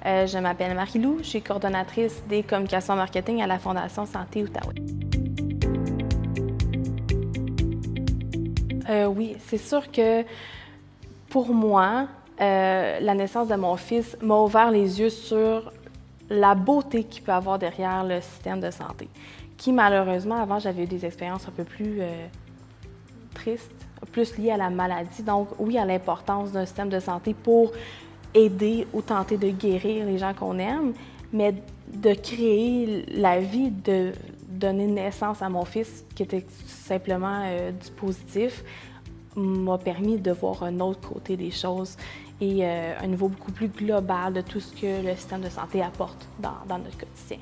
Je m'appelle Marie-Lou, je suis coordonnatrice des communications marketing à la Fondation Santé Outaouais. Oui, c'est sûr que pour moi, la naissance de mon fils m'a ouvert les yeux sur la beauté qu'il peut avoir derrière le système de santé, qui malheureusement, avant, j'avais eu des expériences un peu plus tristes, plus liées à la maladie. Donc oui, à l'importance d'un système de santé pour aider ou tenter de guérir les gens qu'on aime, mais de créer la vie, de donner naissance à mon fils, qui était simplement du positif, m'a permis de voir un autre côté des choses et un niveau beaucoup plus global de tout ce que le système de santé apporte dans notre quotidien.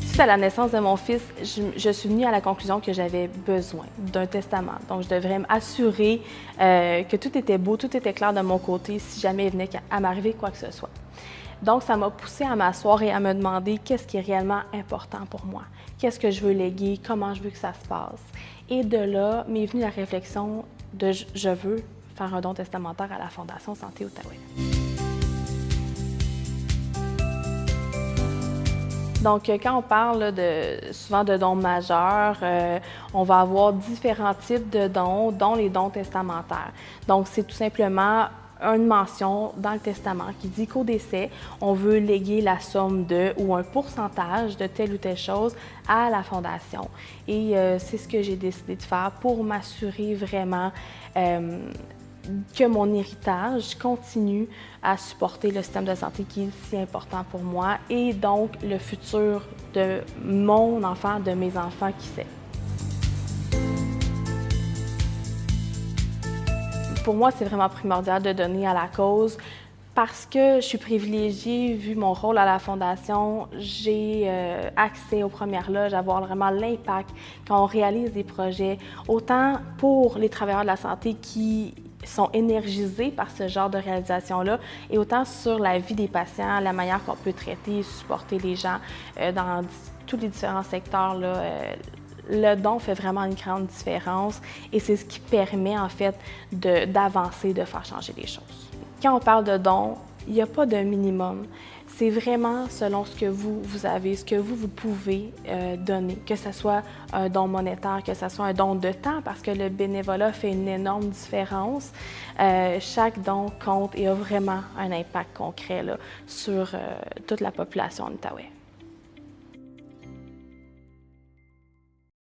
Suite à la naissance de mon fils, je suis venue à la conclusion que j'avais besoin d'un testament. Donc, je devrais m'assurer que tout était beau, tout était clair de mon côté si jamais il venait à m'arriver quoi que ce soit. Donc, ça m'a poussée à m'asseoir et à me demander qu'est-ce qui est réellement important pour moi, qu'est-ce que je veux léguer, comment je veux que ça se passe. Et de là m'est venue la réflexion de je veux faire un don testamentaire à la Fondation Santé Outaouais. Donc, quand on parle souvent de dons majeurs, on va avoir différents types de dons, dont les dons testamentaires. Donc, c'est tout simplement une mention dans le testament qui dit qu'au décès, on veut léguer la somme de ou un pourcentage de telle ou telle chose à la Fondation. Et c'est ce que j'ai décidé de faire pour m'assurer vraiment que mon héritage continue à supporter le système de santé qui est si important pour moi et donc le futur de mon enfant, de mes enfants, qui sait. Pour moi, c'est vraiment primordial de donner à la cause parce que je suis privilégiée, vu mon rôle à la Fondation, j'ai accès aux premières loges, à voir vraiment l'impact quand on réalise des projets, autant pour les travailleurs de la santé qui sont énergisés par ce genre de réalisation-là, et autant sur la vie des patients, la manière qu'on peut traiter et supporter les gens dans tous les différents secteurs là, le don fait vraiment une grande différence et c'est ce qui permet en fait d'avancer, de faire changer les choses. Quand on parle de don, il n'y a pas de minimum. C'est vraiment selon ce que vous avez, ce que vous pouvez donner, que ce soit un don monétaire, que ce soit un don de temps, parce que le bénévolat fait une énorme différence. Chaque don compte et a vraiment un impact concret là, sur toute la population en Outaouais.